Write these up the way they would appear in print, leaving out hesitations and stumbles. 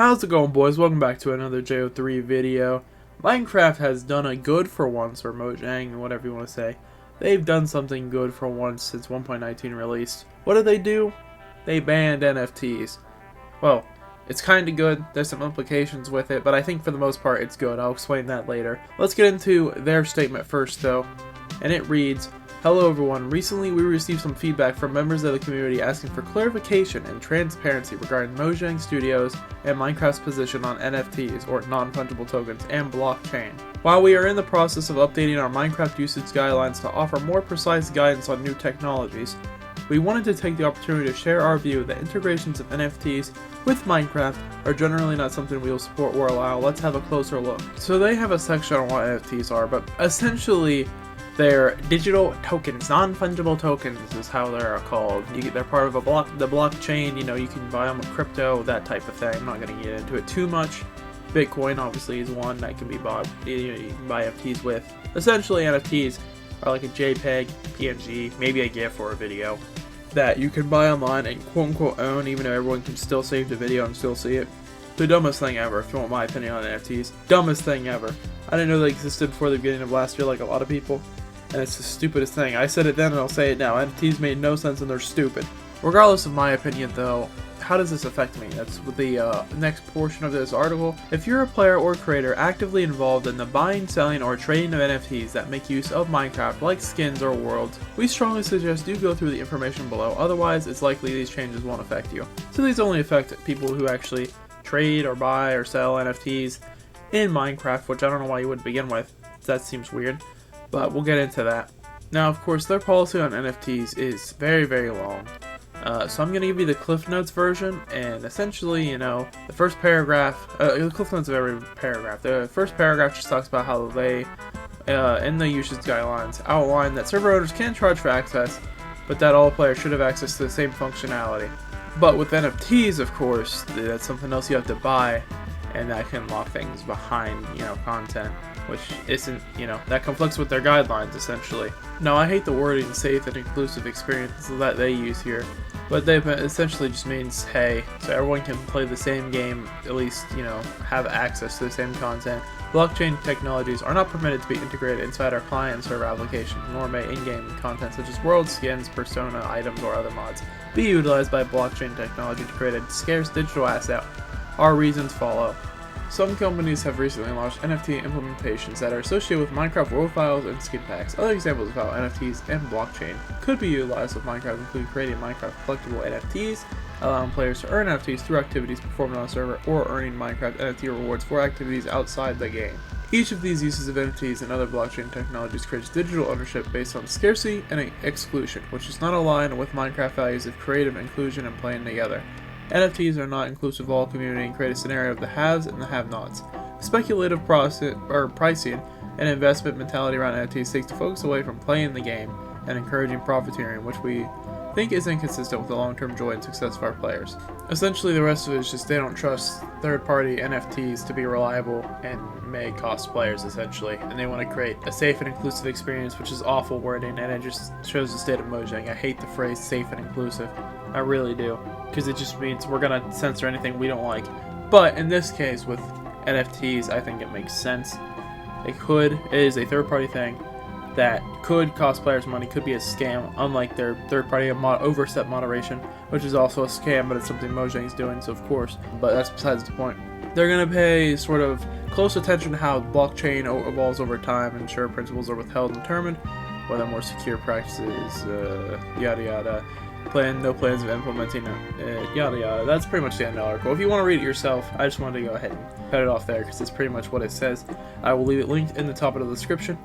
How's it going, boys? Welcome back to another JO3 video. Minecraft has done a good for once, or Mojang, whatever you want to say. They've done something good for once since 1.19 released. What did they do? They banned NFTs. Well, it's kinda good, there's some implications with it, but I think for the most part it's good. I'll explain that later. Let's get into their statement first though, and it reads, "Hello everyone, recently we received some feedback from members of the community asking for clarification and transparency regarding Mojang Studios and Minecraft's position on NFTs, or non-fungible tokens, and blockchain. While we are in the process of updating our Minecraft usage guidelines to offer more precise guidance on new technologies, we wanted to take the opportunity to share our view that integrations of NFTs with Minecraft are generally not something we will support or allow. Let's have a closer look." So they have a section on what NFTs are, but essentially they're digital tokens, non-fungible tokens is how they're called. They're part of the blockchain, you can buy them with crypto, that type of thing. I'm not going to get into it too much. Bitcoin obviously is one that can be bought, you can buy NFTs with. Essentially NFTs are like a JPEG, PNG, maybe a GIF or a video that you can buy online and quote-unquote own, even though everyone can still save the video and still see it. The dumbest thing ever, if you want my opinion on NFTs. Dumbest thing ever. I didn't know they existed before the beginning of last year like a lot of people. And it's the stupidest thing. I said it then and I'll say it now. NFTs made no sense and they're stupid. Regardless of my opinion though, how does this affect me? That's the next portion of this article. If you're a player or creator actively involved in the buying, selling, or trading of NFTs that make use of Minecraft, like skins or worlds, we strongly suggest you go through the information below. Otherwise, it's likely these changes won't affect you. So these only affect people who actually trade or buy or sell NFTs in Minecraft, which I don't know why you would begin with. That seems weird. But we'll get into that. Now, of course, their policy on NFTs is very, very long. So I'm going to give you the Cliff Notes version, and essentially, the first paragraph, the Cliff Notes of every paragraph. The first paragraph just talks about how they, in the usage guidelines, outline that server owners can charge for access, but that all players should have access to the same functionality. But with NFTs, of course, that's something else you have to buy, and that can lock things behind, content, which isn't, that conflicts with their guidelines, essentially. Now, I hate the wording safe and inclusive experience that they use here, but they essentially just means, hey, so everyone can play the same game, at least, have access to the same content. Blockchain technologies are not permitted to be integrated inside our client and server applications, nor may in-game content such as world skins, persona, items, or other mods be utilized by blockchain technology to create a scarce digital asset. Our reasons follow. Some companies have recently launched NFT implementations that are associated with Minecraft world files and skin packs. Other examples of how NFTs and blockchain could be utilized with Minecraft include creating Minecraft collectible NFTs, allowing players to earn NFTs through activities performed on a server, or earning Minecraft NFT rewards for activities outside the game. Each of these uses of NFTs and other blockchain technologies creates digital ownership based on scarcity and exclusion, which is not aligned with Minecraft values of creative inclusion and playing together. NFTs are not inclusive of all community and create a scenario of the haves and the have-nots. Speculative pricing and investment mentality around NFTs takes the focus away from playing the game and encouraging profiteering, which we think is inconsistent with the long-term joy and success of our players. Essentially, the rest of it is just they don't trust third-party NFTs to be reliable and may cost players, essentially. And they want to create a safe and inclusive experience, which is awful wording, and it just shows the state of Mojang. I hate the phrase safe and inclusive. I really do. Because it just means we're going to censor anything we don't like. But in this case, with NFTs, I think it makes sense. It is a third-party thing that could cost players money, could be a scam, unlike their third-party overstep moderation, which is also a scam, but it's something Mojang's doing, so of course. But that's besides the point. They're going to pay sort of close attention to how blockchain evolves over time, and ensure principles are withheld and determined, whether more secure practices, yada yada. No plans of implementing it, yada yada. That's pretty much the end of the article. If you want to read it yourself, I just wanted to go ahead and cut it off there because it's pretty much what it says. I will leave it linked in the top of the description.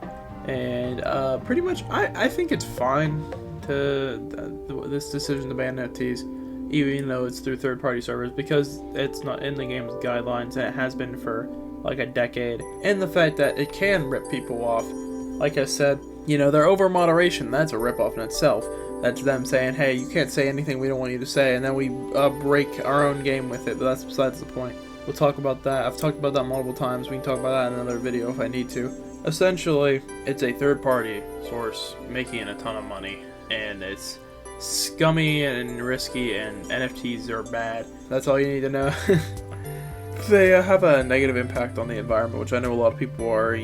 And pretty much, I think it's fine this decision to ban NFTs, even though it's through third-party servers, because it's not in the game's guidelines, and it has been for like a decade. And the fact that it can rip people off, like I said, their over-moderation, that's a rip-off in itself. That's them saying, hey, you can't say anything we don't want you to say, and then we break our own game with it, but that's besides the point. We'll talk about that. I've talked about that multiple times. We can talk about that in another video if I need to. Essentially, it's a third-party source making a ton of money, and it's scummy and risky, and NFTs are bad. That's all you need to know. they have a negative impact on the environment, which I know a lot of people are,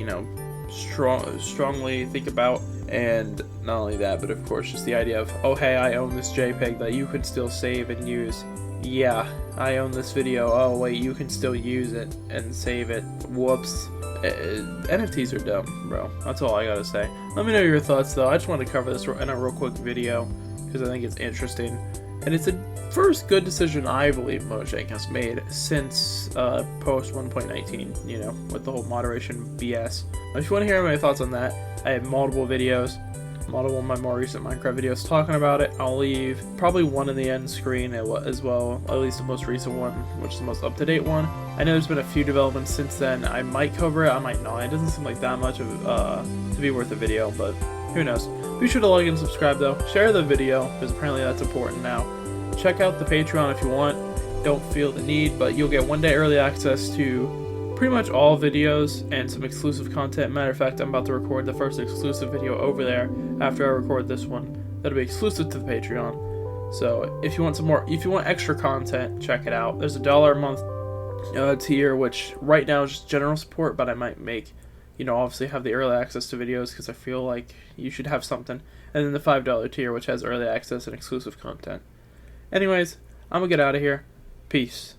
strongly think about. And not only that, but of course just the idea of, oh hey, I own this JPEG that you can still save and use. Yeah, I own this video. Oh wait, you can still use it and save it. Whoops. NFTs are dumb, bro. That's all I gotta say. Let me know your thoughts though. I just wanted to cover this in a real quick video because I think it's interesting. And it's the first good decision I believe Mojang has made since post 1.19, with the whole moderation BS. If you want to hear my thoughts on that, I have multiple of my more recent Minecraft videos talking about it. I'll leave probably one in the end screen as well, at least the most recent one, which is the most up-to-date one. I know there's been a few developments since then. I might cover it, I might not. It doesn't seem like that much of to be worth a video, but who knows. Be sure to like and subscribe though. Share the video, because apparently that's important now. Check out the Patreon if you want. Don't feel the need, but you'll get 1 day early access to pretty much all videos and some exclusive content. Matter of fact, I'm about to record the first exclusive video over there after I record this one. That'll be exclusive to the Patreon. So if you want extra content, check it out. There's $1 a month tier, which right now is just general support, but I might make, obviously have the early access to videos because I feel like you should have something. And then the $5 tier, which has early access and exclusive content. Anyways, I'm gonna get out of here. Peace.